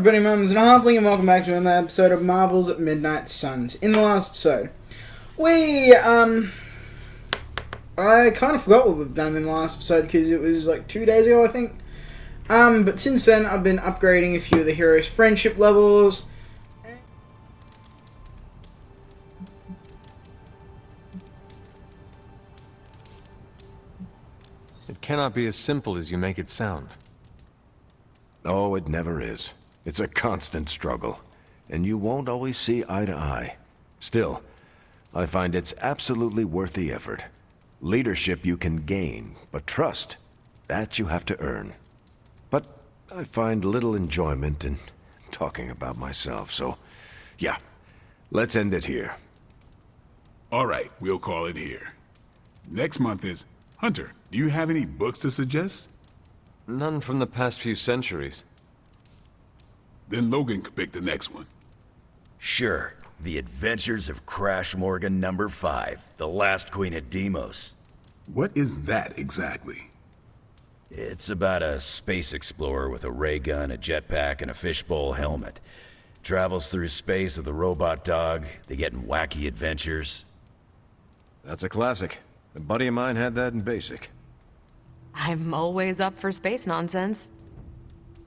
everybody, Mums and a Halfling, and welcome back to another episode of Marvel's Midnight Suns. In the last episode, I kind of forgot what we've done in the last episode because it was like 2 days ago, I think. But since then, I've been upgrading a few of the heroes' friendship levels. It cannot be as simple as you make it sound. Oh, it never is. It's a constant struggle, and you won't always see eye to eye. Still, I find it's absolutely worth the effort. Leadership you can gain, but trust, that you have to earn. But I find little enjoyment in talking about myself, so yeah, let's end it here. All right, we'll call it here. Next month is Hunter. Do you have any books to suggest? None from the past few centuries. Then Logan could pick the next one. Sure. The Adventures of Crash Morgan number 5, The Last Queen of Deimos. What is that exactly? It's about a space explorer with a ray gun, a jetpack, and a fishbowl helmet. Travels through space with a robot dog. They get in wacky adventures. That's a classic. A buddy of mine had that in basic. I'm always up for space nonsense.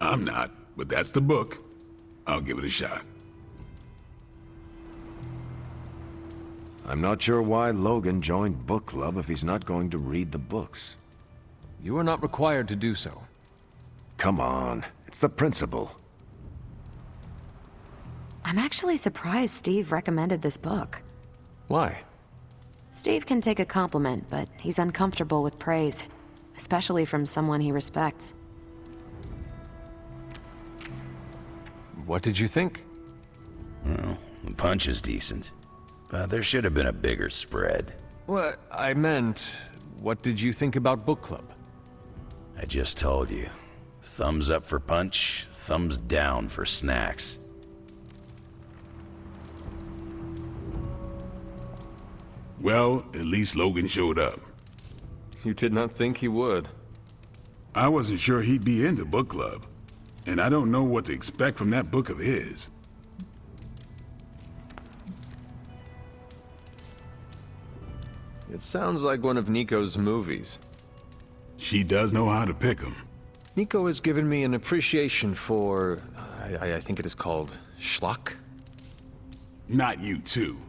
I'm not, but that's the book. I'll give it a shot. I'm not sure why Logan joined book club if he's not going to read the books. You are not required to do so. Come on, it's the principle. I'm actually surprised Steve recommended this book. Why? Steve can take a compliment, but he's uncomfortable with praise, especially from someone he respects. What did you think? Well, the punch is decent. But there should have been a bigger spread. What I meant, what did you think about book club? I just told you. Thumbs up for punch, thumbs down for snacks. Well, at least Logan showed up. You did not think he would. I wasn't sure he'd be into book club, and I don't know what to expect from that book of his. It sounds like one of Nico's movies. She does know how to pick 'em. Nico has given me an appreciation for, I think it is called schlock. Not you, too.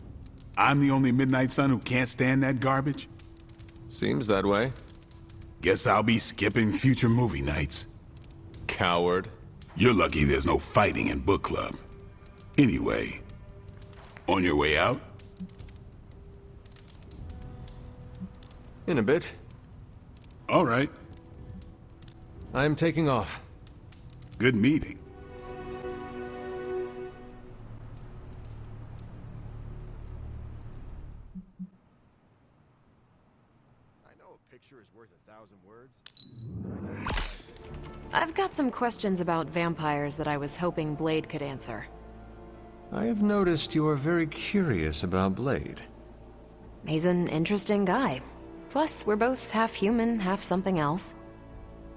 I'm the only Midnight Sun who can't stand that garbage. Seems that way. Guess I'll be skipping future movie nights. Coward. You're lucky there's no fighting in book club. Anyway, on your way out? In a bit. All right. I am taking off. Good meeting. I know a picture is worth 1,000 words. I've got some questions about vampires that I was hoping Blade could answer. I have noticed you are very curious about Blade. He's an interesting guy. Plus, we're both half human, half something else.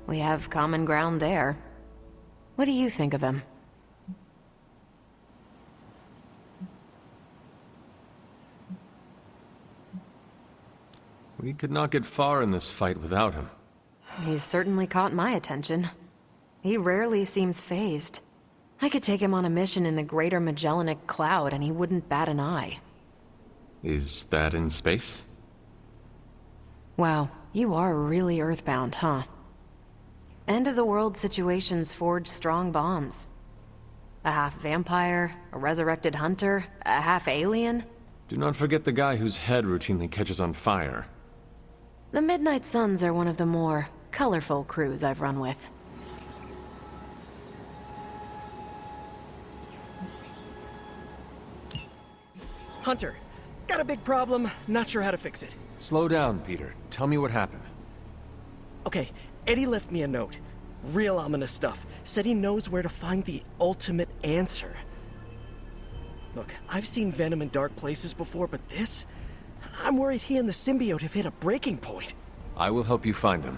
We have common ground there. What do you think of him? We could not get far in this fight without him. He's certainly caught my attention. He rarely seems fazed. I could take him on a mission in the Greater Magellanic Cloud and he wouldn't bat an eye. Is that in space? Wow, you are really earthbound, huh? End-of-the-world situations forge strong bonds. A half-vampire, a resurrected hunter, a half-alien. Do not forget the guy whose head routinely catches on fire. The Midnight Suns are one of the more colorful crews I've run with. Hunter, got a big problem, not sure how to fix it. Slow down, Peter. Tell me what happened. Okay, Eddie left me a note. Real ominous stuff. Said he knows where to find the ultimate answer. Look, I've seen Venom in dark places before, but this? I'm worried he and the symbiote have hit a breaking point. I will help you find him.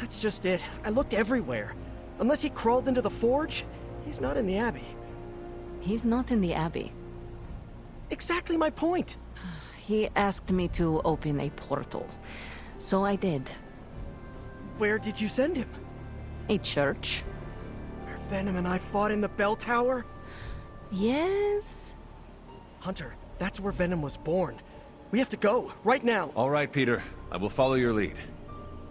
That's just it. I looked everywhere. Unless he crawled into the forge, He's not in the Abbey. He's not in the Abbey. Exactly my point. He asked me to open a portal, so I did. Where did you send him? A church? Where Venom and I fought in the bell tower? Yes? Hunter, that's where Venom was born. We have to go, right now. All right, Peter. I will follow your lead.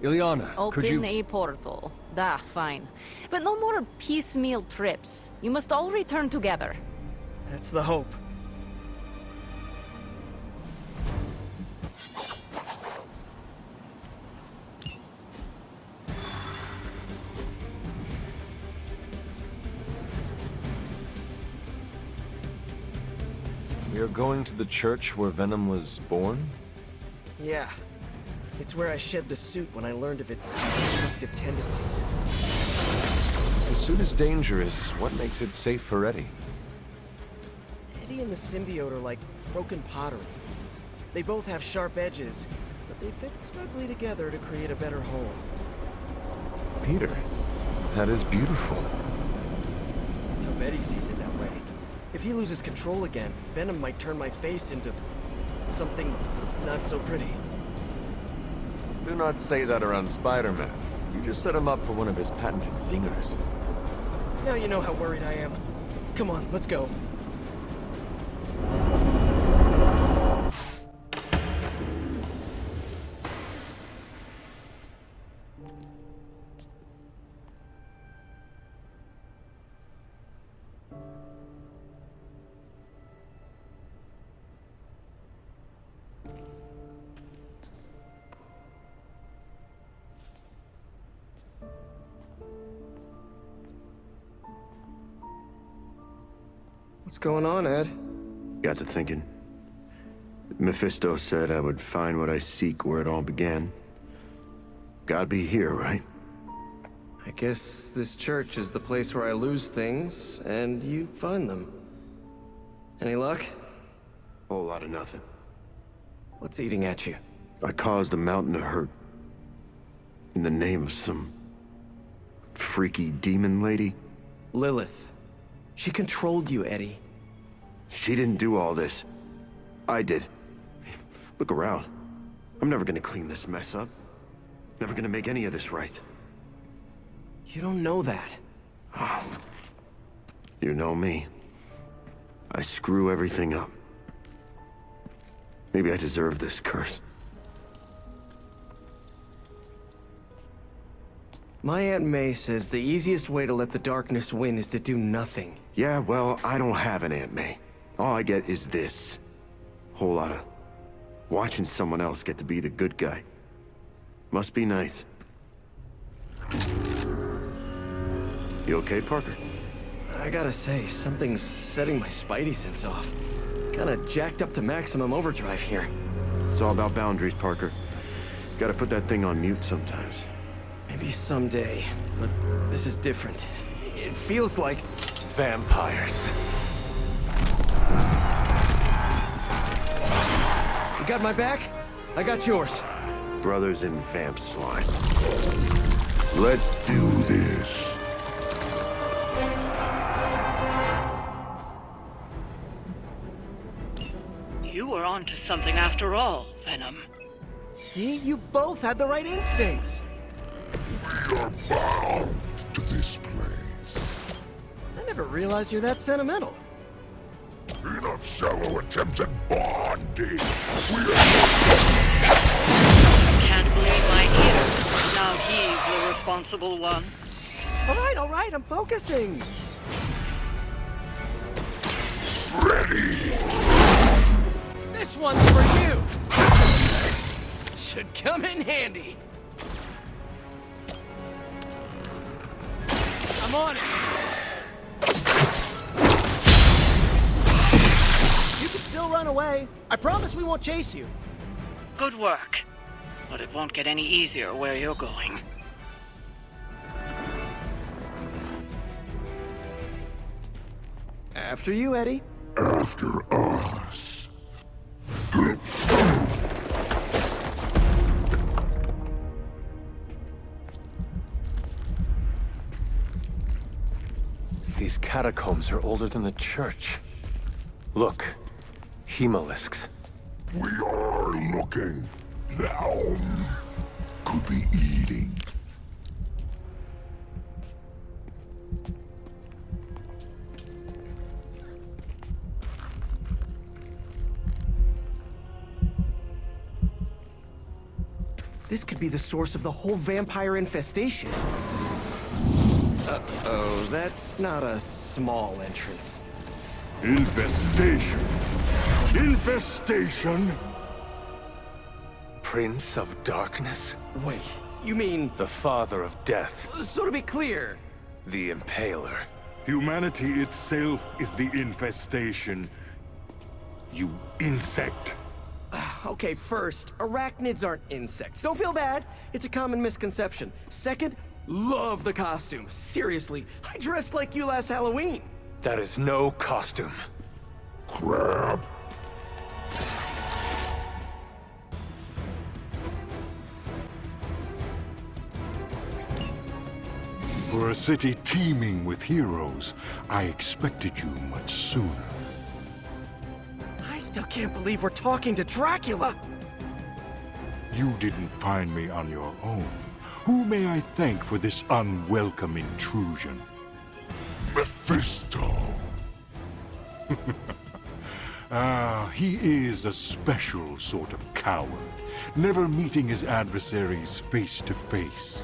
Ilyana, could you... Open a portal. Fine. But no more piecemeal trips. You must all return together. That's the hope. We are going to the church where Venom was born? Yeah. It's where I shed the suit when I learned of its destructive tendencies. The suit is dangerous. What makes it safe for Eddie? Eddie and the symbiote are like broken pottery. They both have sharp edges, but they fit snugly together to create a better whole. Peter, that is beautiful. Let's hope Eddie sees it that way. If he loses control again, Venom might turn my face into something not so pretty. Do not say that around Spider-Man. You just set him up for one of his patented zingers. Now you know how worried I am. Come on, let's go. What's going on, Ed? Got to thinking. Mephisto said I would find what I seek where it all began. Gotta be here, right? I guess this church is the place where I lose things, and you find them. Any luck? Whole lot of nothing. What's eating at you? I caused a mountain of hurt. In the name of some... freaky demon lady. Lilith. She controlled you, Eddie. She didn't do all this. I did. Look around. I'm never gonna clean this mess up. Never gonna make any of this right. You don't know that. You know me. I screw everything up. Maybe I deserve this curse. My Aunt May says the easiest way to let the darkness win is to do nothing. Yeah, well, I don't have an Aunt May. All I get is this. Whole lot of watching someone else get to be the good guy. Must be nice. You okay, Parker? I gotta say, something's setting my spidey sense off. Kinda jacked up to maximum overdrive here. It's all about boundaries, Parker. Gotta put that thing on mute sometimes. Maybe someday, but this is different. It feels like... Vampires. You got my back? I got yours. Brothers in vamp slime. Let's do this. You were onto something after all, Venom. See? You both had the right instincts. We are bound to this place. I never realized you're that sentimental. Enough shallow attempts at bonding. Can't believe my ears. Now he's the responsible one. All right, I'm focusing. Ready. This one's for you. Should come in handy. I'm on it. You can still run away. I promise we won't chase you. Good work. But it won't get any easier where you're going. After you, Eddie. After us. These catacombs are older than the church. Look, Hemalisks. We are looking. Now could be eating. This could be the source of the whole vampire infestation. Uh-oh, that's not a small entrance. Infestation. Infestation. Prince of Darkness? Wait, you mean... The father of death. So to be clear... The Impaler. Humanity itself is the infestation. You insect. Okay, first, arachnids aren't insects. Don't feel bad. It's a common misconception. Second, love the costume. Seriously, I dressed like you last Halloween. That is no costume. Crab. For a city teeming with heroes, I expected you much sooner. I still can't believe we're talking to Dracula! You didn't find me on your own. Who may I thank for this unwelcome intrusion? Mephisto! He is a special sort of coward, never meeting his adversaries face to face.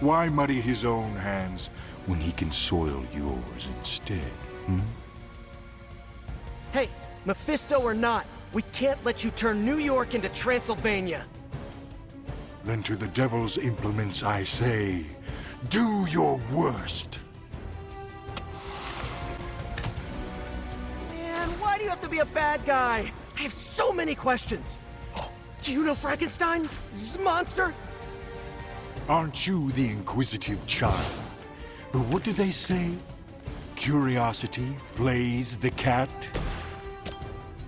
Why muddy his own hands when he can soil yours instead, Hey, Mephisto or not, we can't let you turn New York into Transylvania. Then to the devil's implements I say, do your worst. Man, why do you have to be a bad guy? I have so many questions. Do you know Frankenstein? This monster? Aren't you the inquisitive child? But what do they say? Curiosity flays the cat?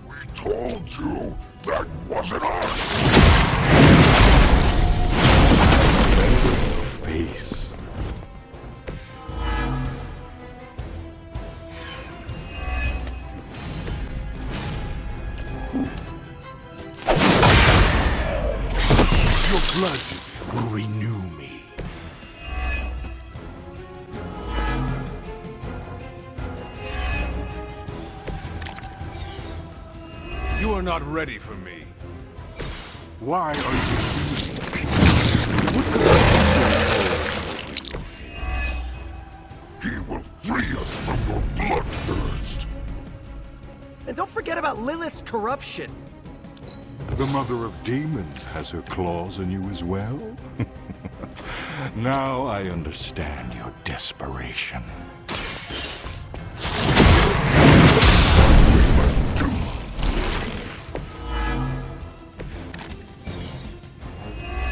We told you that wasn't us! Face. Your blood will renew me. You are not ready for me. Why are you He will free us from your bloodthirst. And don't forget about Lilith's corruption. The mother of demons has her claws in you as well. Now I understand your desperation.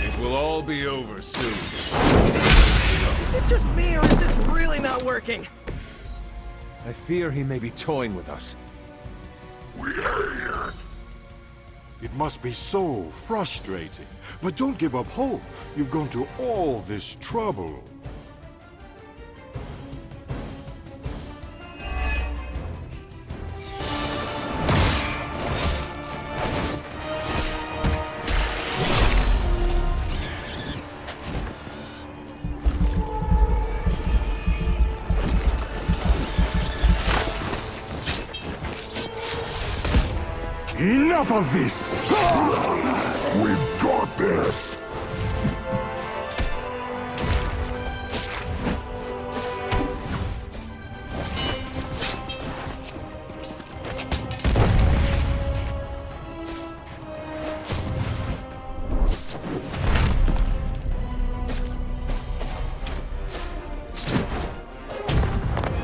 It will all be over soon. Is it just me, or is this really not working? I fear he may be toying with us. We hate it. It must be so frustrating. But don't give up hope. You've gone to all this trouble. Enough of this! We've got this!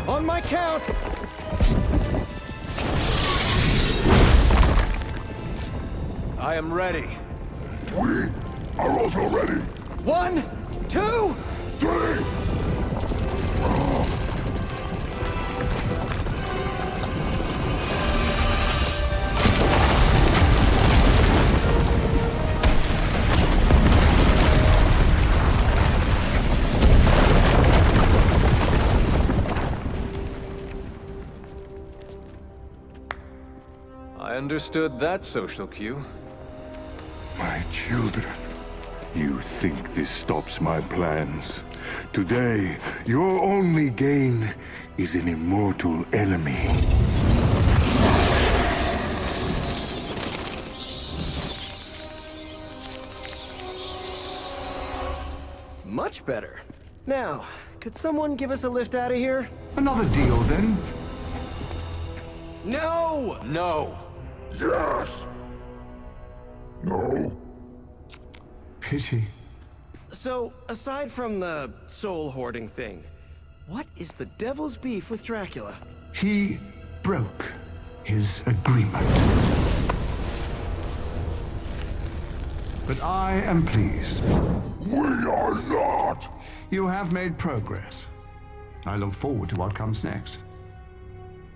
On my count! I am ready. We are also ready. 1, 2... 3! understood that social cue. My children, you think this stops my plans? Today, your only gain is an immortal enemy. Much better. Now, could someone give us a lift out of here? Another deal, then? No! No! Yes! No? Pity. So, aside from the soul hoarding thing, what is the devil's beef with Dracula? He broke his agreement. But I am pleased. We are not! You have made progress. I look forward to what comes next.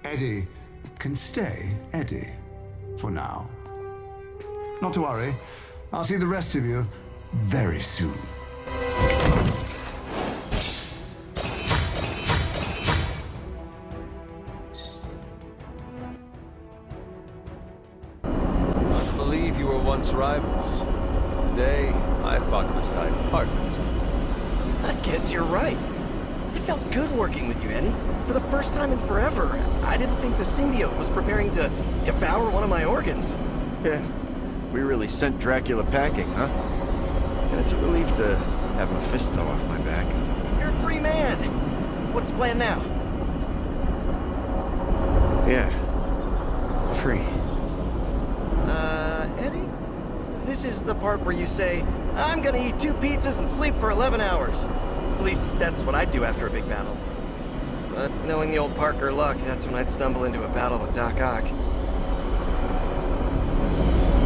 Eddie can stay Eddie for now. Not to worry, I'll see the rest of you very soon. I believe you were once rivals. Today, I fought beside partners. I guess you're right. It felt good working with you, Eddie. For the first time in forever, I didn't think the symbiote was preparing to devour one of my organs. Yeah, we really sent Dracula packing, huh? And it's a relief to have Mephisto off my back. You're a free man. What's the plan now? Yeah, free. Eddie? This is the part where you say, I'm gonna eat 2 pizzas and sleep for 11 hours. At least, that's what I'd do after a big battle. But knowing the old Parker luck, that's when I'd stumble into a battle with Doc Ock.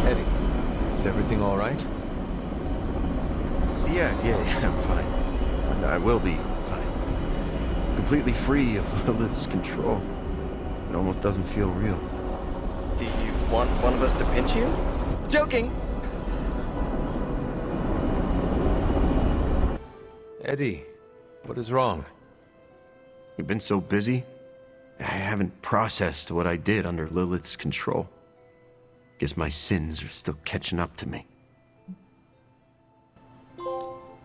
Eddie, is everything all right? Yeah, I'm fine. And I will be fine. Completely free of Lilith's control. It almost doesn't feel real. Do you want one of us to pinch you? Joking! Eddie, what is wrong? We've been so busy, I haven't processed what I did under Lilith's control. Guess my sins are still catching up to me.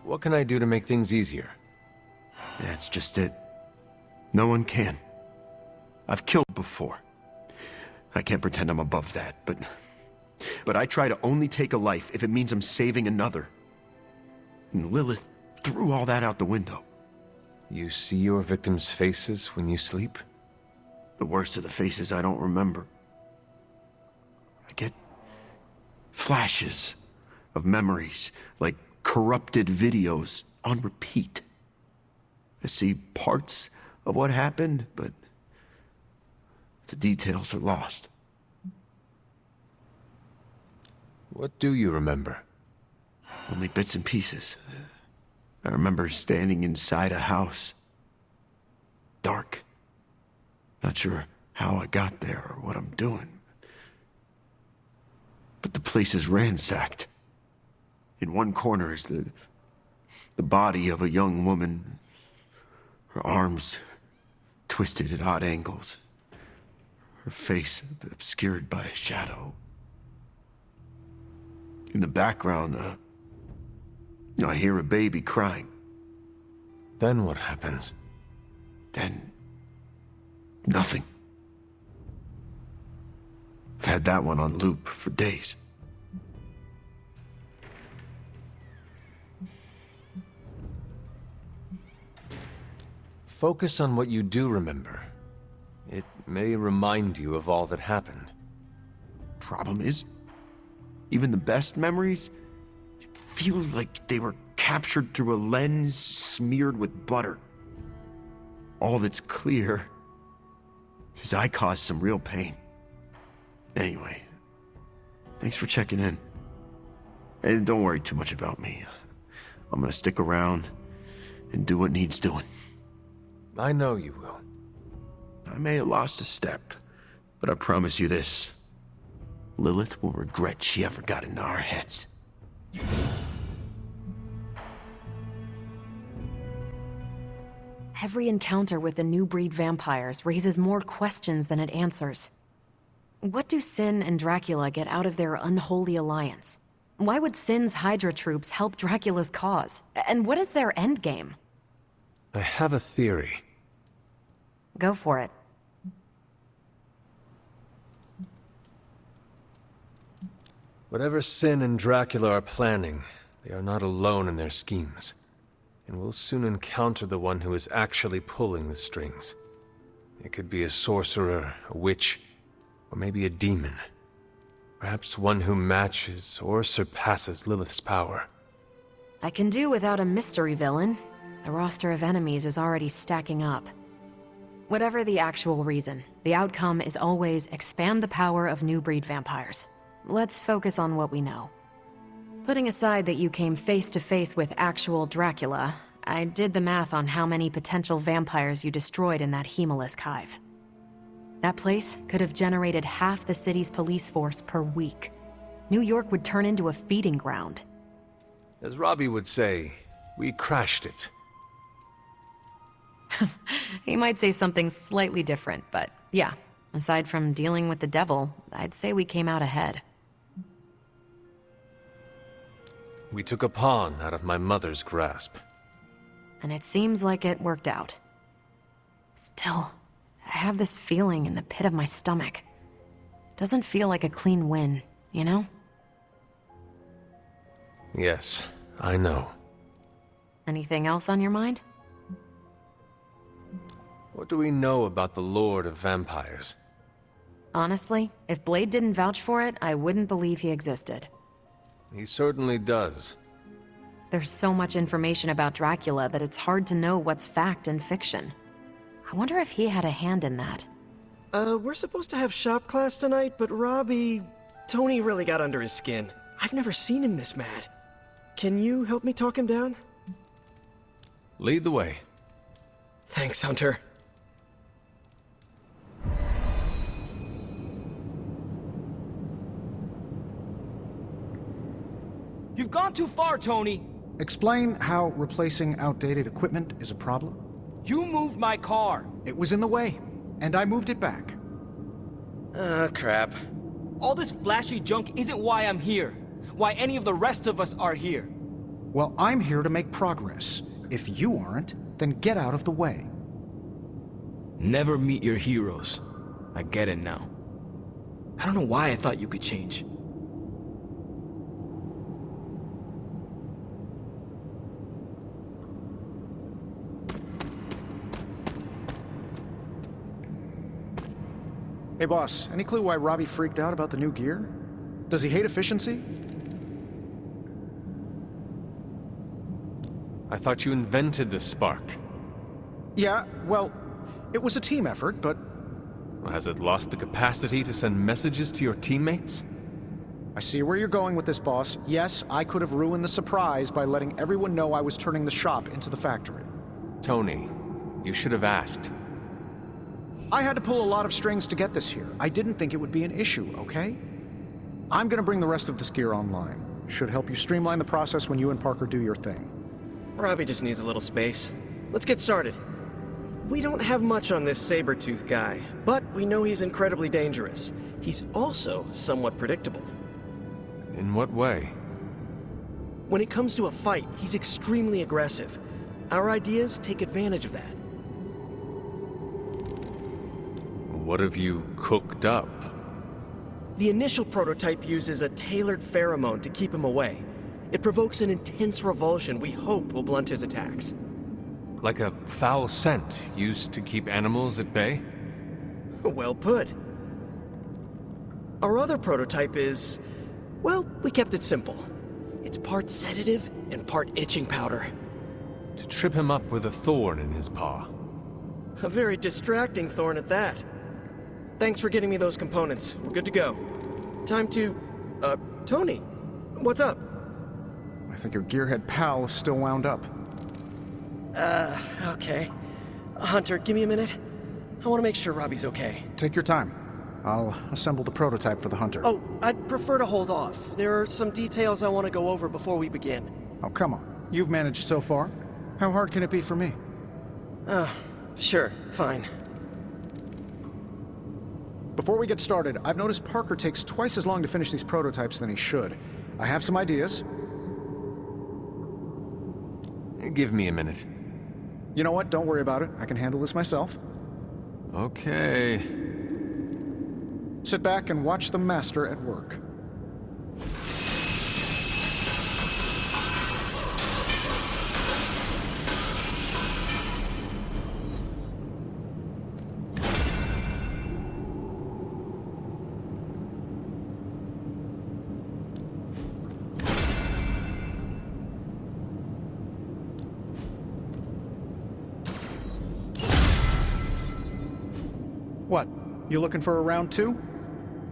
What can I do to make things easier? That's just it. No one can. I've killed before. I can't pretend I'm above that, but I try to only take a life if it means I'm saving another. And Lilith threw all that out the window. You see your victims' faces when you sleep? The worst of the faces I don't remember. I get flashes of memories, like corrupted videos on repeat. I see parts of what happened, but the details are lost. What do you remember? Only bits and pieces. I remember standing inside a house. Dark. Not sure how I got there or what I'm doing. But the place is ransacked. In one corner is the body of a young woman. Her arms twisted at odd angles. Her face obscured by a shadow. In the background, I hear a baby crying. Then what happens? Then nothing. I've had that one on loop for days. Focus on what you do remember. It may remind you of all that happened. Problem is, even the best memories feel like they were captured through a lens smeared with butter. All that's clear is I caused some real pain. Anyway, thanks for checking in. And don't worry too much about me. I'm gonna stick around and do what needs doing. I know you will. I may have lost a step, but I promise you this. Lilith will regret she ever got into our heads. Every encounter with the new breed vampires raises more questions than it answers. What do Sin and Dracula get out of their unholy alliance? Why would Sin's Hydra troops help Dracula's cause? And what is their endgame? I have a theory. Go for it. Whatever Sin and Dracula are planning, they are not alone in their schemes. And we'll soon encounter the one who is actually pulling the strings. It could be a sorcerer, a witch, or maybe a demon. Perhaps one who matches or surpasses Lilith's power. I can do without a mystery villain. The roster of enemies is already stacking up. Whatever the actual reason, the outcome is always expand the power of new breed vampires. Let's focus on what we know. Putting aside that you came face to face with actual Dracula, I did the math on how many potential vampires you destroyed in that Hemalisk hive. That place could have generated half the city's police force per week. New York would turn into a feeding ground. As Robbie would say, we crashed it. He might say something slightly different, but yeah, aside from dealing with the devil, I'd say we came out ahead. We took a pawn out of my mother's grasp. And it seems like it worked out. Still, I have this feeling in the pit of my stomach. Doesn't feel like a clean win, you know? Yes, I know. Anything else on your mind? What do we know about the Lord of Vampires? Honestly, if Blade didn't vouch for it, I wouldn't believe he existed. He certainly does. There's so much information about Dracula that it's hard to know what's fact and fiction. I wonder if he had a hand in that. We're supposed to have shop class tonight, but Tony really got under his skin. I've never seen him this mad. Can you help me talk him down? Lead the way. Thanks, Hunter. You've gone too far, Tony! Explain how replacing outdated equipment is a problem. You moved my car! It was in the way, and I moved it back. Crap. All this flashy junk isn't why I'm here. Why any of the rest of us are here. Well, I'm here to make progress. If you aren't, then get out of the way. Never meet your heroes. I get it now. I don't know why I thought you could change. Hey boss, any clue why Robbie freaked out about the new gear? Does he hate efficiency? I thought you invented the spark. Yeah, well, it was a team effort, but... Has it lost the capacity to send messages to your teammates? I see where you're going with this, boss. Yes, I could have ruined the surprise by letting everyone know I was turning the shop into the factory. Tony, you should have asked. I had to pull a lot of strings to get this here. I didn't think it would be an issue, okay? I'm gonna bring the rest of this gear online. Should help you streamline the process when you and Parker do your thing. Robbie just needs a little space. Let's get started. We don't have much on this saber-tooth guy, but we know he's incredibly dangerous. He's also somewhat predictable. In what way? When it comes to a fight, he's extremely aggressive. Our ideas take advantage of that. What have you cooked up? The initial prototype uses a tailored pheromone to keep him away. It provokes an intense revulsion we hope will blunt his attacks. Like a foul scent used to keep animals at bay? Well put. Our other prototype is... well, we kept it simple. It's part sedative and part itching powder. To trip him up with a thorn in his paw. A very distracting thorn at that. Thanks for getting me those components. We're good to go. Time to... Tony, what's up? I think your gearhead pal is still wound up. Okay. Hunter, give me a minute. I want to make sure Robbie's okay. Take your time. I'll assemble the prototype for the Hunter. Oh, I'd prefer to hold off. There are some details I want to go over before we begin. Oh, come on. You've managed so far. How hard can it be for me? Sure, fine. Before we get started, I've noticed Parker takes twice as long to finish these prototypes than he should. I have some ideas. Give me a minute. You know what? Don't worry about it. I can handle this myself. Okay. Sit back and watch the master at work. What? You looking for a round two?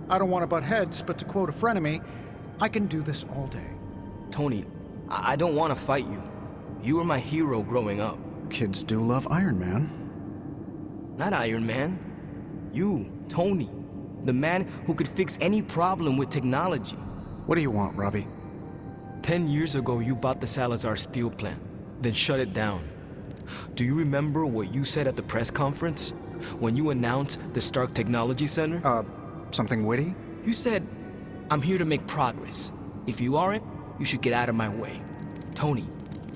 I don't want to butt heads, but to quote a frenemy, I can do this all day. Tony, I don't want to fight you. You were my hero growing up. Kids do love Iron Man. Not Iron Man. You, Tony. The man who could fix any problem with technology. What do you want, Robbie? 10 years ago, you bought the Salazar steel plant, then shut it down. Do you remember what you said at the press conference? When you announced the Stark Technology Center? Something witty? You said, I'm here to make progress. If you aren't, you should get out of my way. Tony,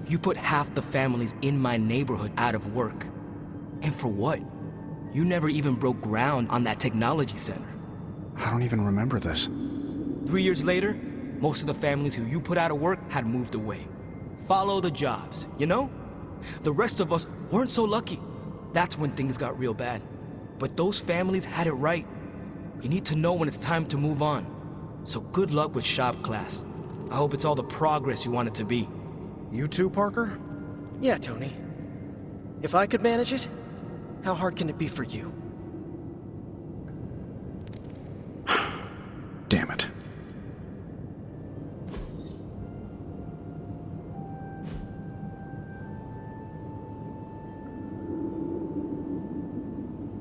you put half the families in my neighborhood out of work. And for what? You never even broke ground on that technology center. I don't even remember this. 3 years later, most of the families who you put out of work had moved away. Follow the jobs, you know? The rest of us weren't so lucky. That's when things got real bad. But those families had it right. You need to know when it's time to move on. So good luck with shop class. I hope it's all the progress you want it to be. You too, Parker? Yeah, Tony. If I could manage it, how hard can it be for you? Damn it.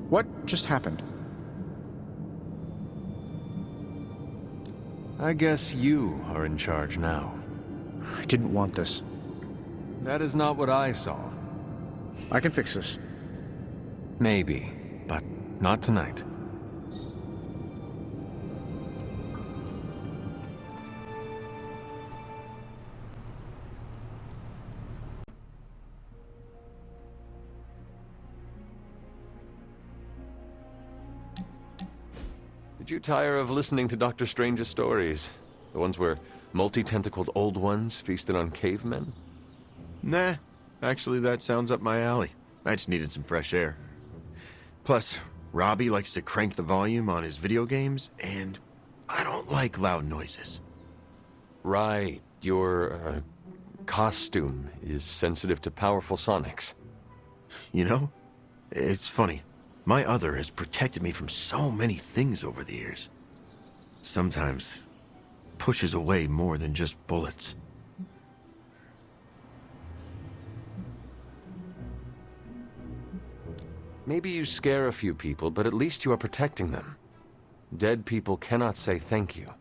What just happened? I guess you are in charge now. I didn't want this. That is not what I saw. I can fix this. Maybe, but not tonight. Did you tire of listening to Dr. Strange's stories? The ones where multi-tentacled old ones feasted on cavemen? Nah, actually that sounds up my alley. I just needed some fresh air. Plus, Robbie likes to crank the volume on his video games, and I don't like loud noises. Right, your costume is sensitive to powerful sonics. You know, it's funny. My other has protected me from so many things over the years. Sometimes pushes away more than just bullets. Maybe you scare a few people, but at least you are protecting them. Dead people cannot say thank you.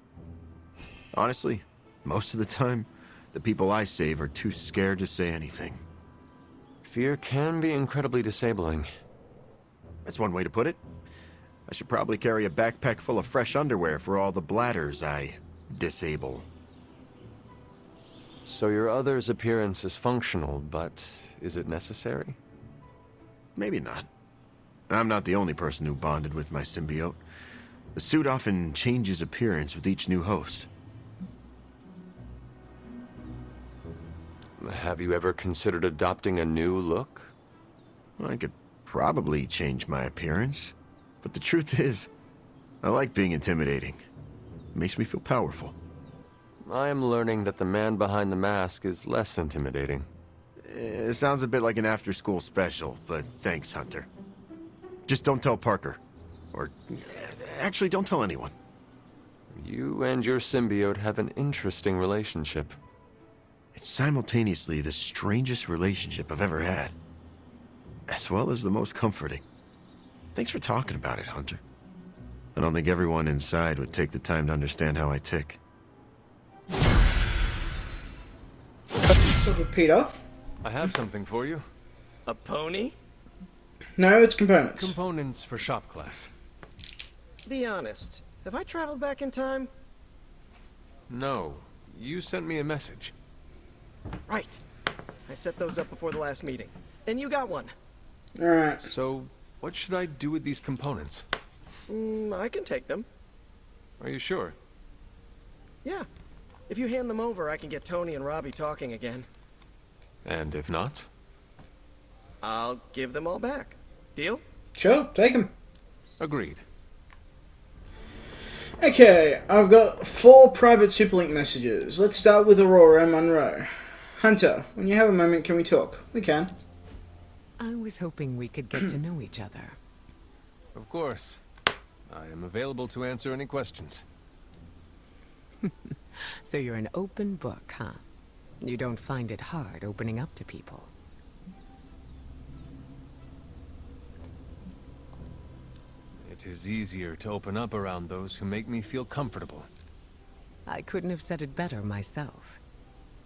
Honestly, most of the time, the people I save are too scared to say anything. Fear can be incredibly disabling. That's one way to put it. I should probably carry a backpack full of fresh underwear for all the bladders I disable. So your other's appearance is functional, but is it necessary? Maybe not. I'm not the only person who bonded with my symbiote. The suit often changes appearance with each new host. Have you ever considered adopting a new look? I could probably change my appearance, but the truth is, I like being intimidating. It makes me feel powerful. I am learning that the man behind the mask is less intimidating. It sounds a bit like an after-school special, but thanks, Hunter. Just don't tell Parker. Or, actually, don't tell anyone. You and your symbiote have an interesting relationship. It's simultaneously the strangest relationship I've ever had, as well as the most comforting. Thanks for talking about it, Hunter. I don't think everyone inside would take the time to understand how I tick. Sort of Peter. I have something for you. A pony? No, it's components. Components for shop class. Be honest. Have I traveled back in time? No. You sent me a message. Right. I set those up before the last meeting. And you got one. Alright. So, what should I do with these components? I can take them. Are you sure? Yeah. If you hand them over, I can get Tony and Robbie talking again. And if not? I'll give them all back. Deal? Sure, take them. Agreed. Okay, I've got 4 private Superlink messages. Let's start with Aurora and Monroe. Hunter, when you have a moment, can we talk? We can. I was hoping we could get to know each other. Of course. I am available to answer any questions. So you're an open book, huh? You don't find it hard opening up to people? It is easier to open up around those who make me feel comfortable. I couldn't have said it better myself.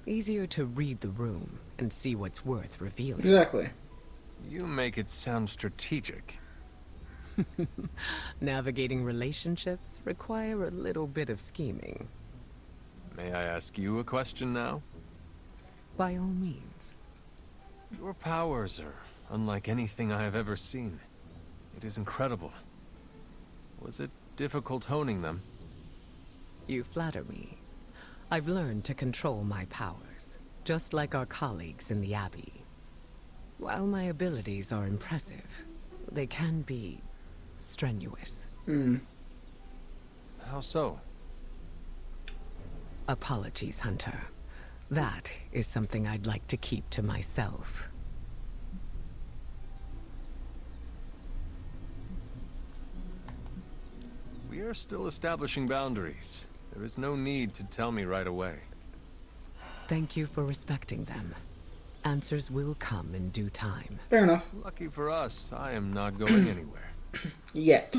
Easier to read the room and see what's worth revealing. Exactly. You make it sound strategic. Navigating relationships require a little bit of scheming. May I ask you a question now? By all means. Your powers are unlike anything I have ever seen. It is incredible. Was it difficult honing them? You flatter me. I've learned to control my powers, just like our colleagues in the Abbey. While my abilities are impressive, they can be strenuous. How so? Apologies, Hunter. That is something I'd like to keep to myself. We are still establishing boundaries. There is no need to tell me right away. Thank you for respecting them. Answers will come in due time. Fair enough. Lucky for us, I am not going anywhere. Yet.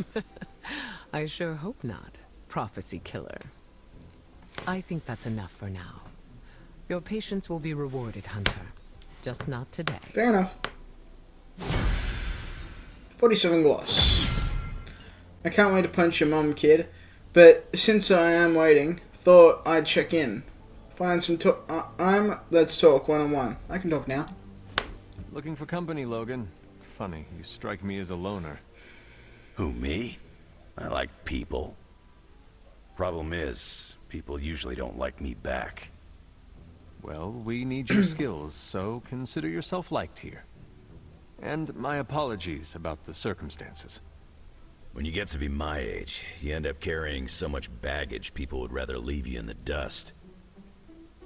I sure hope not, prophecy killer. I think that's enough for now. Your patience will be rewarded, Hunter. Just not today. Fair enough. 47 gloss. I can't wait to punch your mom, kid. But since I am waiting, thought I'd check in. Find some let's talk one-on-one. I can talk now. Looking for company, Logan. Funny, you strike me as a loner. Who, me? I like people. Problem is, people usually don't like me back. Well, we need your skills, so consider yourself liked here. And my apologies about the circumstances. When you get to be my age, you end up carrying so much baggage people would rather leave you in the dust.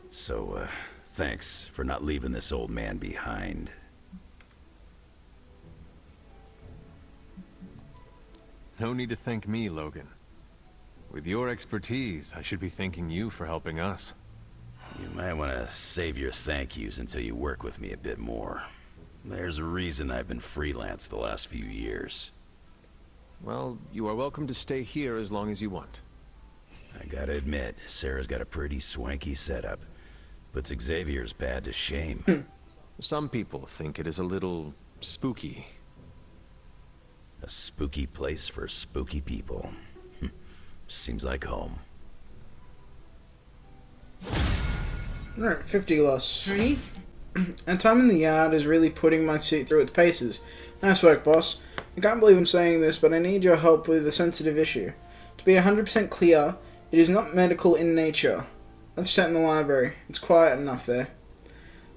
So, thanks for not leaving this old man behind. No need to thank me, Logan. With your expertise, I should be thanking you for helping us. You might want to save your thank yous until you work with me a bit more. There's a reason I've been freelance the last few years. Well, you are welcome to stay here as long as you want. I gotta admit, Sarah's got a pretty swanky setup. Puts Xavier's bad to shame. Some people think it is a little spooky. A spooky place for spooky people. Seems like home. Alright, 50 gloss. And time in the yard is really putting my suit through its paces. Nice work, boss. I can't believe I'm saying this, but I need your help with a sensitive issue. To be 100% clear, it is not medical in nature. Let's chat in the library. It's quiet enough there.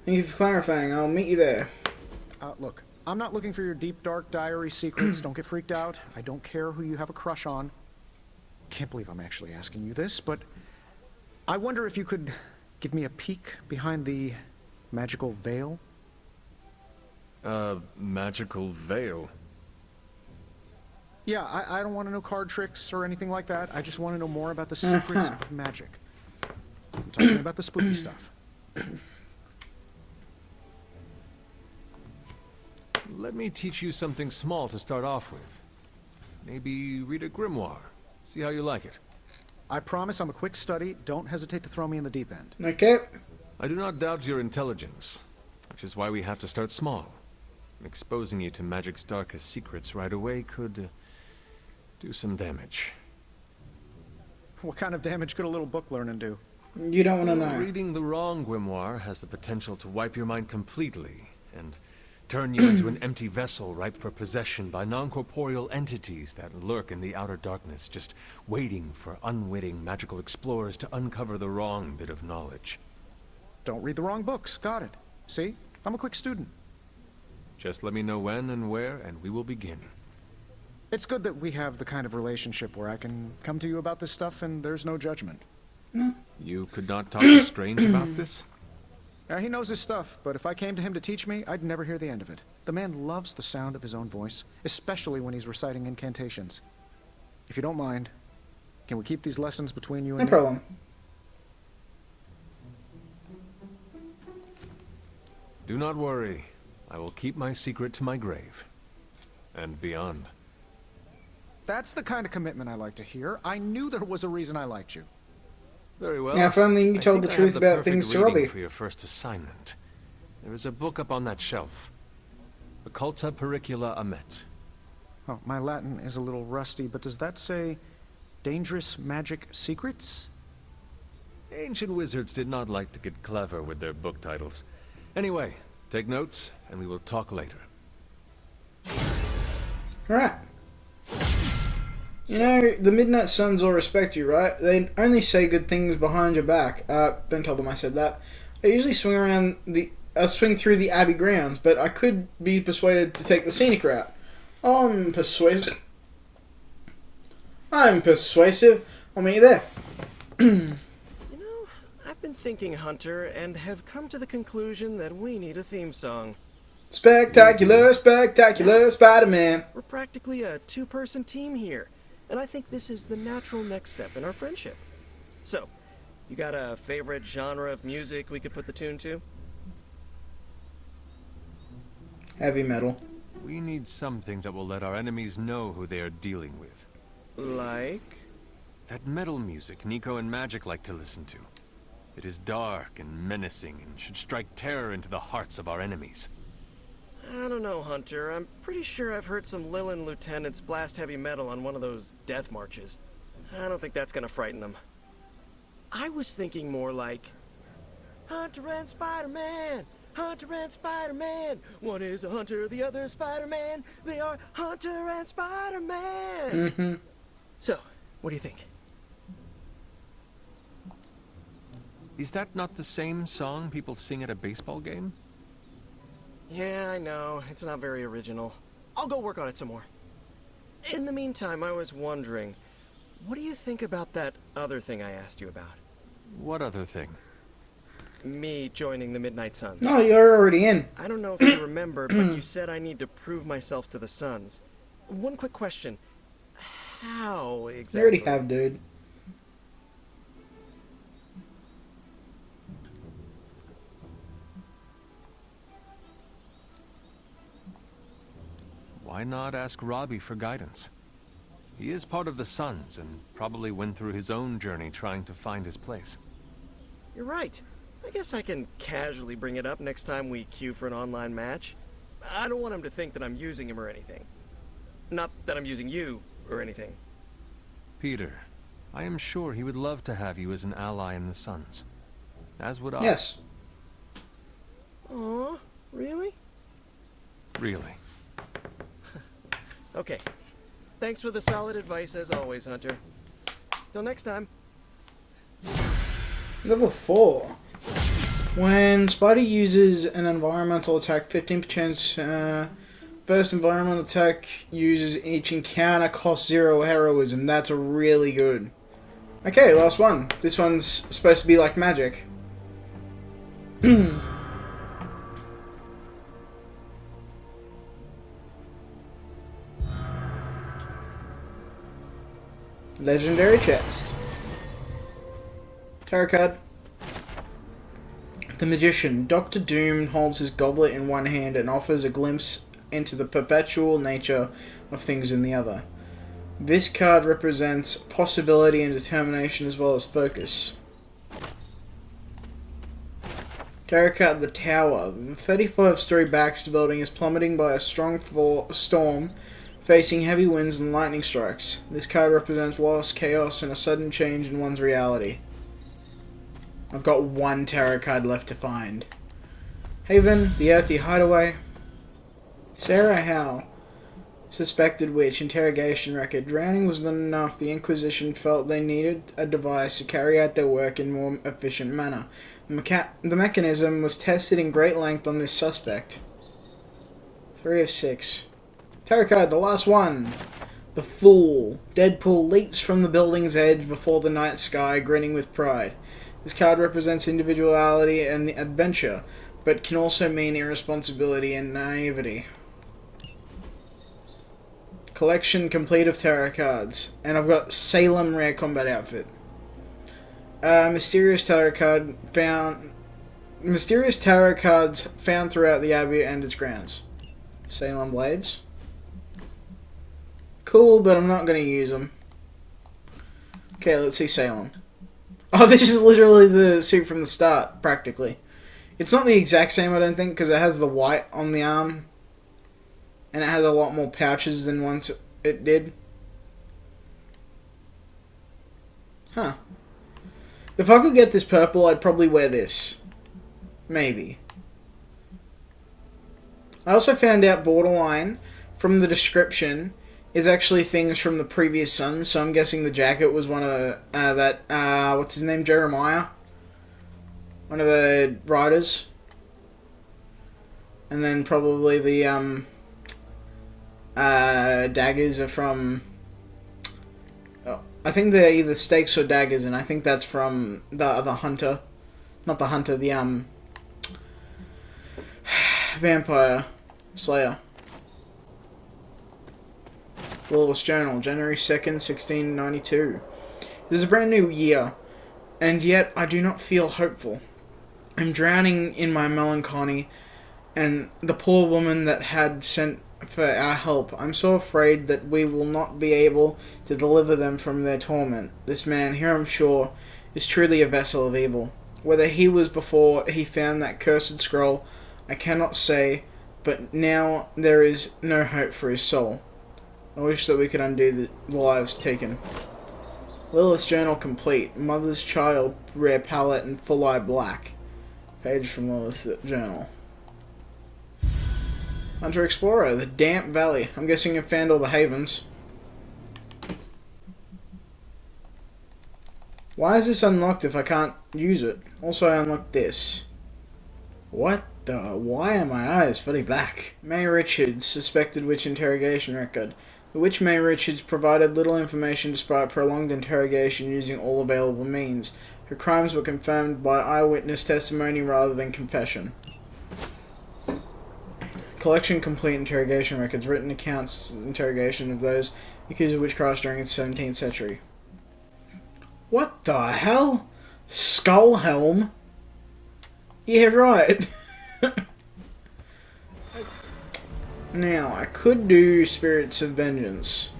Thank you for clarifying. I'll meet you there. Look, I'm not looking for your deep, dark diary secrets. Don't get freaked out. I don't care who you have a crush on. Can't believe I'm actually asking you this, but I wonder if you could give me a peek behind the magical veil? Magical veil? Yeah, I don't want to know card tricks or anything like that. I just want to know more about the secrets of magic. I'm talking about the spooky stuff. Let me teach you something small to start off with. Maybe read a grimoire. See how you like it. I promise I'm a quick study. Don't hesitate to throw me in the deep end. Okay. I do not doubt your intelligence, which is why we have to start small. Exposing you to magic's darkest secrets right away could do Do some damage. What kind of damage could a little book learning do? You don't want to know. Reading the wrong grimoire has the potential to wipe your mind completely and turn you into an empty vessel ripe for possession by non-corporeal entities that lurk in the outer darkness, just waiting for unwitting magical explorers to uncover the wrong bit of knowledge. Don't read the wrong books. Got it. See? I'm a quick student. Just let me know when and where, and we will begin. It's good that we have the kind of relationship where I can come to you about this stuff and there's no judgment. You could not talk to Strange about this? He knows his stuff, but if I came to him to teach me, I'd never hear the end of it. The man loves the sound of his own voice, especially when he's reciting incantations. If you don't mind, can we keep these lessons between you and me? No problem. Do not worry. I will keep my secret to my grave. And beyond. That's the kind of commitment I like to hear. I knew there was a reason I liked you. Very well. Now, if only you told the truth about things to Robbie. For your first assignment. There is a book up on that shelf. Occulta Pericula Amet. Oh, my Latin is a little rusty, but does that say Dangerous Magic Secrets? Ancient wizards did not like to get clever with their book titles. Anyway, take notes, and we will talk later. Alright. You know, the Midnight Suns all respect you, right? They only say good things behind your back. Don't tell them I said that. I usually swing through the Abbey grounds, but I could be persuaded to take the scenic route. I'm persuasive. I'll meet you there. I've been thinking, Hunter, and have come to the conclusion that we need a theme song. Spectacular, spectacular Spider-Man. We're practically a two-person team here, and I think this is the natural next step in our friendship. So, you got a favorite genre of music we could put the tune to? Heavy metal. We need something that will let our enemies know who they are dealing with. Like? That metal music Nico and Magic like to listen to. It is dark and menacing and should strike terror into the hearts of our enemies. I don't know, Hunter. I'm pretty sure I've heard some Lilin lieutenants blast heavy metal on one of those death marches. I don't think that's gonna frighten them. I was thinking more like, Hunter and Spider-Man! Hunter and Spider-Man! One is a hunter, the other Spider-Man. They are Hunter and Spider-Man! Mm-hmm. So, what do you think? Is that not the same song people sing at a baseball game? Yeah, I know. It's not very original. I'll go work on it some more. In the meantime, I was wondering, what do you think about that other thing I asked you about? What other thing? Me joining the Midnight Suns. No, you're already in. I don't know if you remember, but you said I need to prove myself to the Suns. One quick question. How exactly? You already have, dude. Why not ask Robbie for guidance? He is part of the Suns and probably went through his own journey trying to find his place. You're right. I guess I can casually bring it up next time we queue for an online match. I don't want him to think that I'm using him or anything. Not that I'm using you or anything. Peter, I am sure he would love to have you as an ally in the Suns. As would I. Yes. Aw, really? Really. Okay. Thanks for the solid advice as always, Hunter. Till next time. Level 4. When Spidey uses an environmental attack, 15% first environmental attack uses each encounter costs 0 heroism. That's really good. Okay, last one. This one's supposed to be like magic. Legendary chest. Tarot card. The Magician. Dr. Doom holds his goblet in one hand and offers a glimpse into the perpetual nature of things in the other. This card represents possibility and determination as well as focus. Tarot card. The Tower. The 35-story Baxter building is plummeting by a strong storm facing heavy winds and lightning strikes. This card represents loss, chaos, and a sudden change in one's reality. I've got one tarot card left to find. Haven, the Earthy Hideaway. Sarah Howe, suspected witch, interrogation record. Drowning was not enough. The Inquisition felt they needed a device to carry out their work in a more efficient manner. The mechanism was tested in great length on this suspect. 3 of 6. Tarot card, the last one. The Fool. Deadpool leaps from the building's edge before the night sky, grinning with pride. This card represents individuality and adventure, but can also mean irresponsibility and naivety. Collection complete of tarot cards. And I've got Salem Rare Combat Outfit. Mysterious tarot cards found throughout the Abbey and its grounds. Salem Blades. Cool, but I'm not going to use them. Okay, let's see Salem. Oh, this is literally the suit from the start, practically. It's not the exact same, I don't think, because it has the white on the arm. And it has a lot more pouches than once it did. Huh. If I could get this purple, I'd probably wear this. Maybe. I also found out Borderline, from the description, is actually things from the previous Sons, so I'm guessing the jacket was one of the, what's his name, Jeremiah? One of the riders. And then probably the, daggers are from, I think they're either stakes or daggers, and I think that's from the hunter. Not the hunter, the, vampire slayer. Lawless Journal, January 2nd, 1692. It is a brand new year, and yet I do not feel hopeful. I'm drowning in my melancholy, and the poor woman that had sent for our help. I'm so afraid that we will not be able to deliver them from their torment. This man, here I'm sure, is truly a vessel of evil. Whether he was before he found that cursed scroll, I cannot say, but now there is no hope for his soul. I wish that we could undo the lives taken. Lilith's Journal complete. Mother's Child, Rare Palette, and Full Eye Black. Page from Lilith's Journal. Hunter Explorer, the Damp Valley. I'm guessing you found all the havens. Why is this unlocked if I can't use it? Also, I unlocked this. What the? Why are my eyes fully black? May Richards, suspected witch interrogation record. The witch May Richards provided little information despite prolonged interrogation using all available means. Her crimes were confirmed by eyewitness testimony rather than confession. Collection complete interrogation records. Written accounts interrogation of those accused of witchcraft during the 17th century. What the hell? Skullhelm? Yeah, right. Now, I could do Spirits of Vengeance.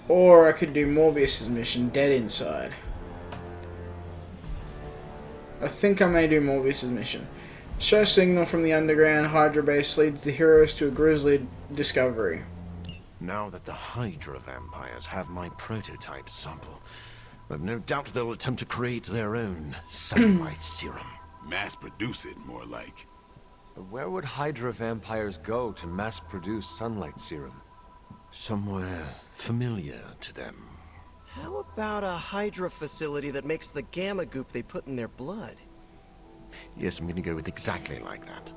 Or I could do Morbius' mission, Dead Inside. I think I may do Morbius' mission. Distress signal from the underground Hydra base leads the heroes to a grisly discovery. Now that the Hydra vampires have my prototype sample, I've no doubt they'll attempt to create their own sunlight serum. Mass produce it, more like. Where would Hydra vampires go to mass-produce sunlight serum? Somewhere familiar to them. How about a Hydra facility that makes the gamma goop they put in their blood? Yes, I'm gonna go with exactly like that.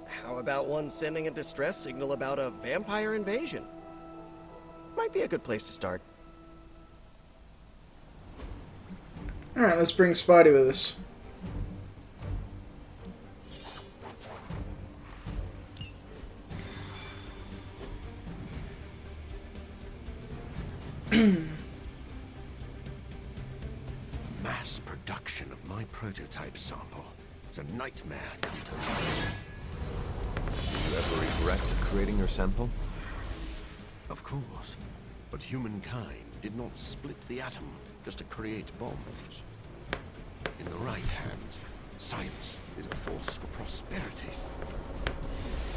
How about one sending a distress signal about a vampire invasion? Might be a good place to start. Alright, let's bring Spidey with us. Mass production of my prototype sample is a nightmare come to life. Do you ever regret creating your sample? Of course, but humankind did not split the atom just to create bombs. In the right hands, science is a force for prosperity.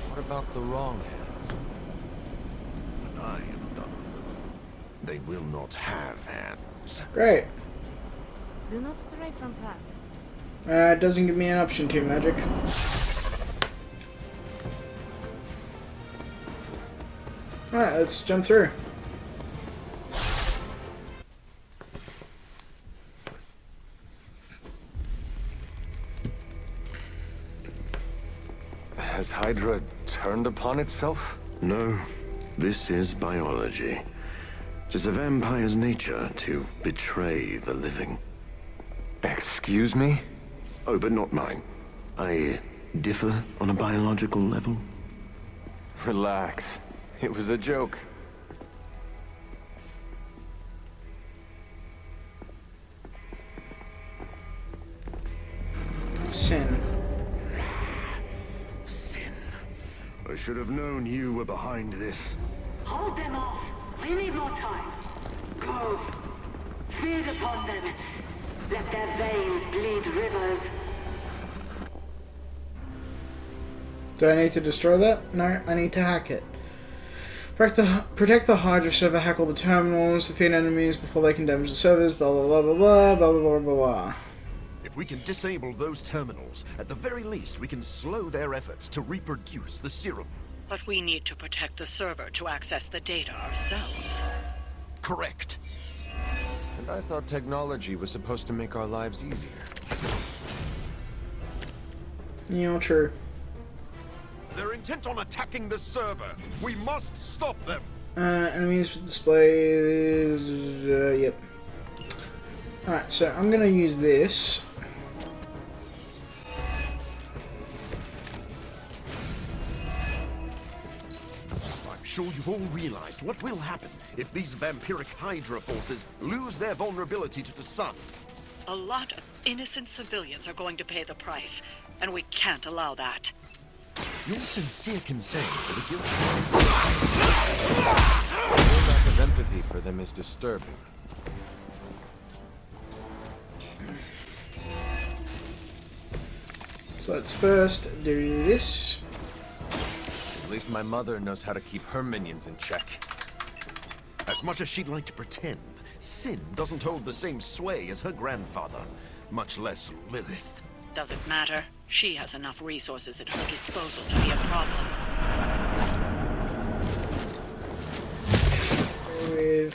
What about the wrong hand? hands. And I am done with them. They will not have hands. Great. Do not stray from path. It doesn't give me an option to, magic. Alright, let's jump through. Has Hydra turned upon itself? No, this is biology. It is a vampire's nature to betray the living. Excuse me? Oh, but not mine. I differ on a biological level. Relax. It was a joke. Sin. I should have known you were behind this. Hold them off. We need more time. Go. Feed upon them. Let their veins bleed rivers. Do I need to destroy that? No, I need to hack it. Protect the Hydra server, hack all the terminals, defeat enemies before they can damage the servers, blah blah blah blah blah blah blah blah blah. If we can disable those terminals, at the very least we can slow their efforts to reproduce the serum. But we need to protect the server to access the data ourselves. Correct. And I thought technology was supposed to make our lives easier. Yeah, true. They're intent on attacking the server. We must stop them. Enemies with displays. Yep. Alright, so I'm gonna use this. I'm sure you've all realized what will happen if these vampiric Hydra forces lose their vulnerability to the sun. A lot of innocent civilians are going to pay the price, and we can't allow that. Your sincere concern for the guilty Your lack of empathy for them is disturbing. So let's first do this. At least my mother knows how to keep her minions in check. As much as she'd like to pretend, Sin doesn't hold the same sway as her grandfather, much less Lilith. Doesn't matter. She has enough resources at her disposal to be a problem. It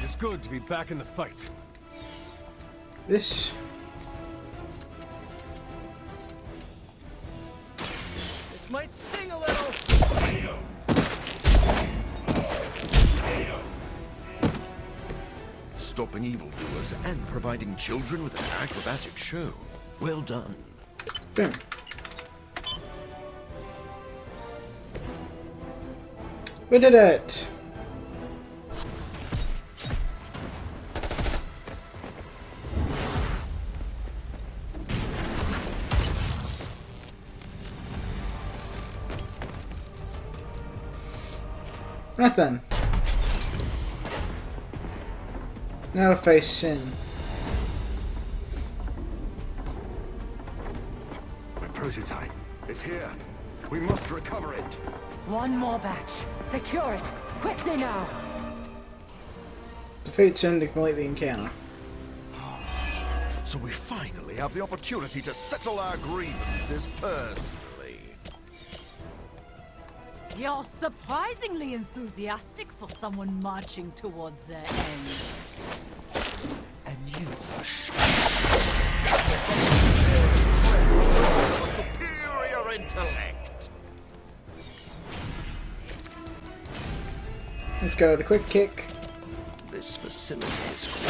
is good to be back in the fight. This. This might sting a little. Stopping evildoers and providing children with an acrobatic show. Well done. Boom. We did it! Right then. Now to face Sin. My prototype. It's here. We must recover it. One more batch. Secure it. Quickly now. Defeat Sin to complete the encounter. So we finally have the opportunity to settle our grievances personally. You're surprisingly enthusiastic for someone marching towards their end. And you are superior intellect. Let's go with a quick kick. This facility is for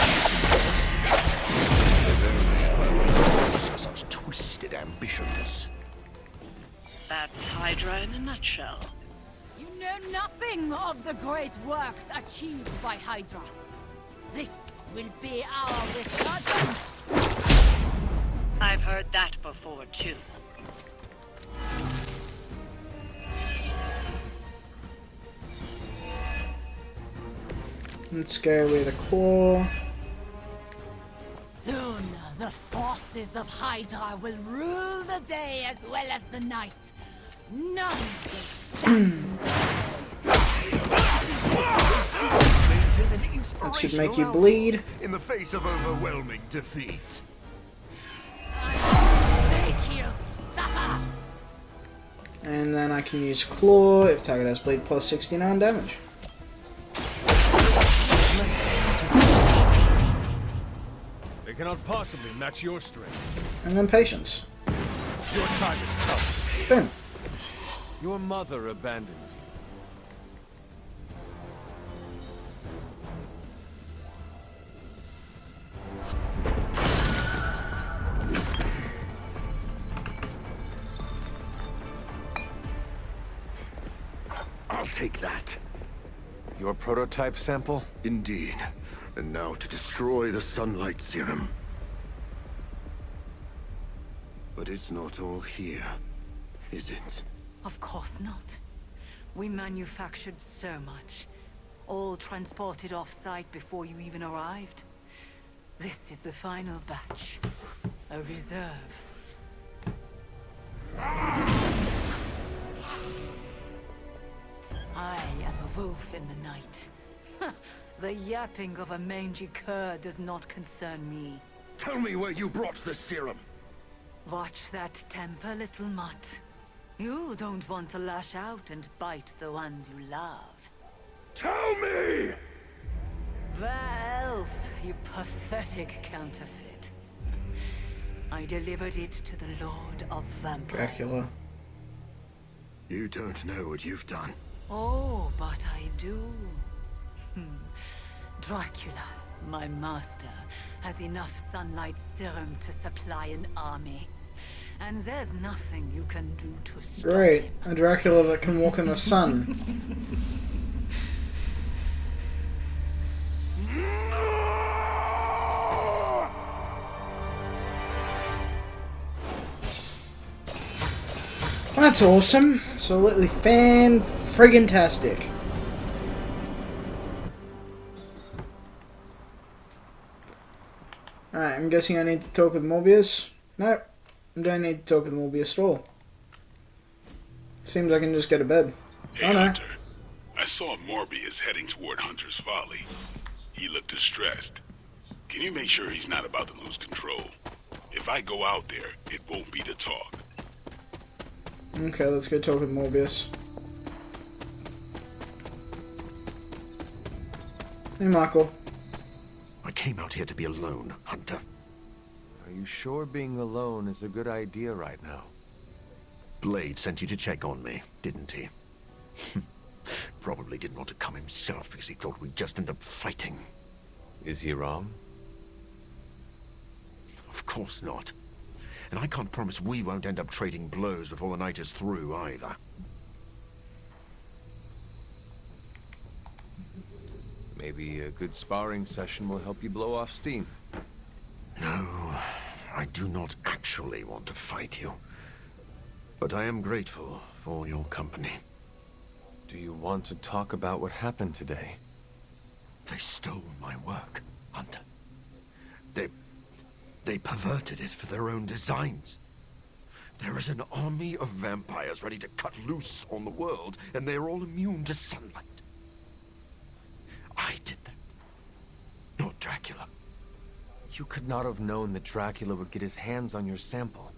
such twisted ambitions. That's Hydra in a nutshell. You know nothing of the great works achieved by Hydra. This will be our resurgence. I've heard that before, too. Let's go with a claw. Soon, the forces of Hydra will rule the day as well as the night. None will That should make you bleed. In the face of overwhelming defeat. Make you suffer. And then I can use Claw if target has bleed plus 69 damage. They cannot possibly match your strength. And then Patience. Your time is come. Boom. Your mother abandons you. I'll take that. Your prototype sample? Indeed. And now to destroy the Sunlight Serum. But it's not all here, is it? Of course not. We manufactured so much. All transported off-site before you even arrived. This is the final batch. A reserve. I am a wolf in the night. The yapping of a mangy cur does not concern me. Tell me where you brought the serum. Watch that temper, little mutt. You don't want to lash out and bite the ones you love. Tell me! Where else, you pathetic counterfeit? I delivered it to the Lord of Vampires. Dracula. You don't know what you've done. Oh, but I do. Dracula, my master, has enough sunlight serum to supply an army. And there's nothing you can do to stop Great. him. A Dracula that can walk in the sun. That's awesome. Absolutely fan-friggin-tastic. Alright, I'm guessing I need to talk with Morbius. No, I don't need to talk with Morbius at all. Seems I can just go to bed. Hey, Oh no. Hunter. I saw Morbius heading toward Hunter's Folly. He looked distressed. Can you make sure he's not about to lose control? If I go out there, it won't be to talk. Okay, let's go talk with Morbius. Hey, Michael. I came out here to be alone, Hunter. Are you sure being alone is a good idea right now? Blade sent you to check on me, didn't he? Probably didn't want to come himself because he thought we'd just end up fighting. Is he wrong? Of course not. And I can't promise we won't end up trading blows before the night is through, either. Maybe a good sparring session will help you blow off steam. No, I do not actually want to fight you. But I am grateful for your company. Do you want to talk about what happened today? They stole my work, Hunter. They perverted it for their own designs. There is an army of vampires ready to cut loose on the world, and they're all immune to sunlight. I did that, not Dracula. You could not have known that Dracula would get his hands on your sample.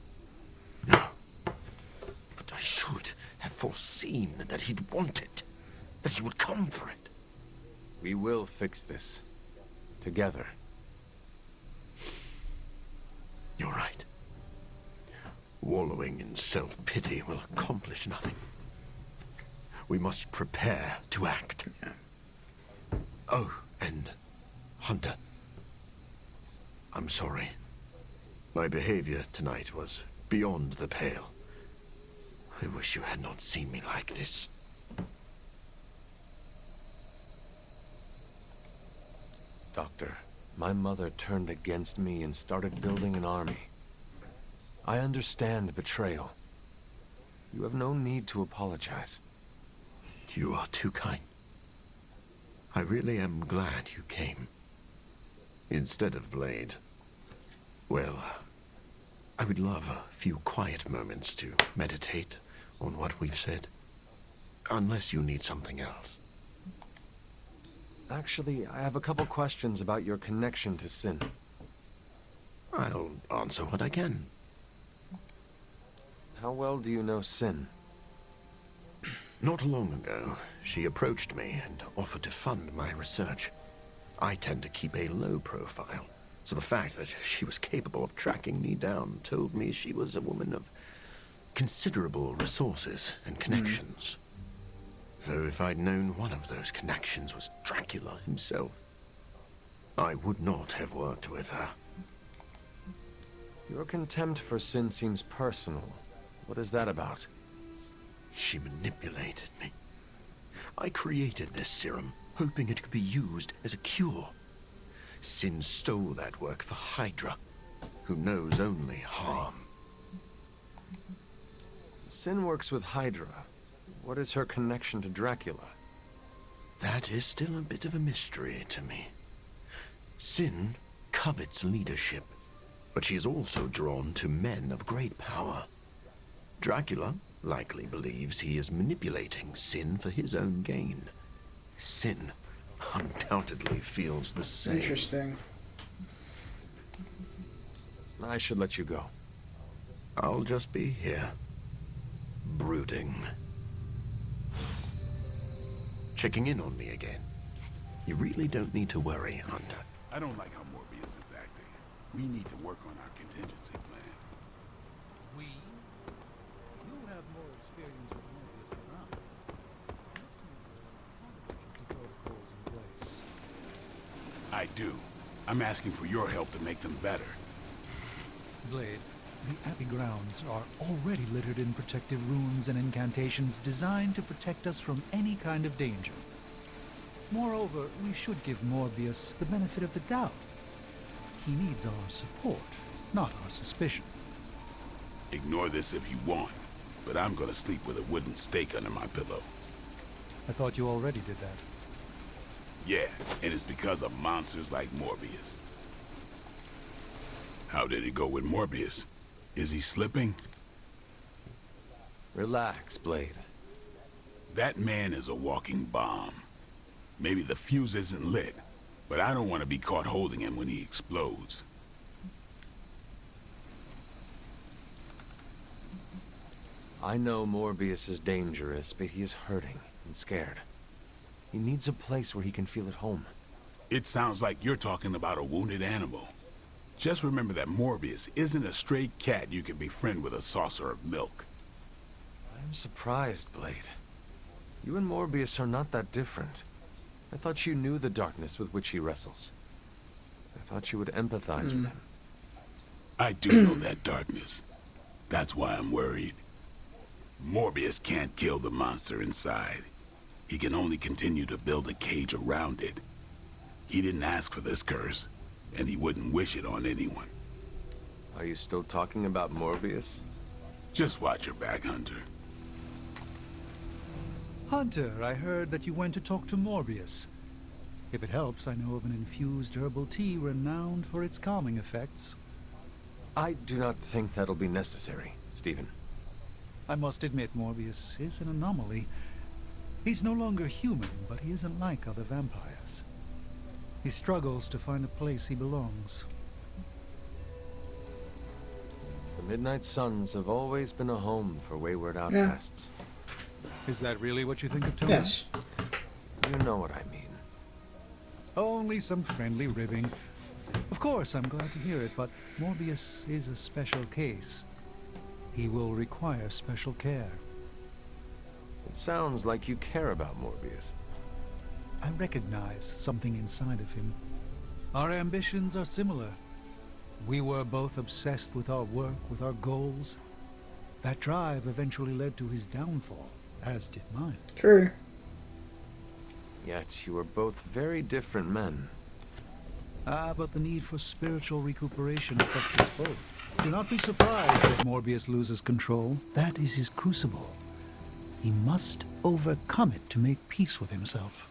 No. But I should have foreseen that he'd want it. That he would come for it. We will fix this. Together. You're right. Wallowing in self-pity will accomplish nothing. We must prepare to act. Oh, and Hunter. I'm sorry. My behavior tonight was beyond the pale. I wish you had not seen me like this. Doctor, my mother turned against me and started building an army. I understand betrayal. You have no need to apologize. You are too kind. I really am glad you came. Instead of Blade. Well, I would love a few quiet moments to meditate on what we've said. Unless you need something else. Actually, I have a couple questions about your connection to Sin. I'll answer what I can. How well do you know Sin? Not long ago, she approached me and offered to fund my research. I tend to keep a low profile, so the fact that she was capable of tracking me down told me she was a woman of considerable resources and connections. Though if I'd known one of those connections was Dracula himself, I would not have worked with her. Your contempt for Sin seems personal. What is that about? She manipulated me. I created this serum, hoping it could be used as a cure. Sin stole that work for Hydra, who knows only harm. Sin works with Hydra. What is her connection to Dracula? That is still a bit of a mystery to me. Sin covets leadership, but she is also drawn to men of great power. Dracula likely believes he is manipulating Sin for his own gain. Sin undoubtedly feels the same. Interesting. I should let you go. I'll just be here, brooding. Checking in on me again. You really don't need to worry, Hunter. I don't like how Morbius is acting. We need to work on our contingency plan. We? You have more experience with Morbius than I. Protocols in place. I do. I'm asking for your help to make them better. Blade, the Abbey grounds are already littered in protective runes and incantations designed to protect us from any kind of danger. Moreover, we should give Morbius the benefit of the doubt. He needs our support, not our suspicion. Ignore this if you want, but I'm gonna sleep with a wooden stake under my pillow. I thought you already did that. Yeah, and it's because of monsters like Morbius. How did it go with Morbius? Is he slipping? Relax, Blade. That man is a walking bomb. Maybe the fuse isn't lit, but I don't want to be caught holding him when he explodes. I know Morbius is dangerous, but he is hurting and scared. He needs a place where he can feel at home. It sounds like you're talking about a wounded animal. Just remember that Morbius isn't a stray cat you can befriend with a saucer of milk. I'm surprised, Blade. You and Morbius are not that different. I thought you knew the darkness with which he wrestles. I thought you would empathize with him. I do know that darkness. That's why I'm worried. Morbius can't kill the monster inside. He can only continue to build a cage around it. He didn't ask for this curse, and he wouldn't wish it on anyone. Are you still talking about Morbius? Just watch your back, Hunter. Hunter, I heard that you went to talk to Morbius. If it helps, I know of an infused herbal tea renowned for its calming effects. I do not think that'll be necessary, Stephen. I must admit Morbius is an anomaly. He's no longer human, but he isn't like other vampires. He struggles to find a place he belongs. The Midnight Suns have always been a home for wayward outcasts. Is that really what you think of Tony? Yes. You know what I mean. Only some friendly ribbing. Of course, I'm glad to hear it, but Morbius is a special case. He will require special care. It sounds like you care about Morbius. I recognize something inside of him. Our ambitions are similar. We were both obsessed with our work, with our goals. That drive eventually led to his downfall, as did mine. True. Yet you were both very different men. But the need for spiritual recuperation affects us both. Do not be surprised if Morbius loses control. That is his crucible. He must overcome it to make peace with himself.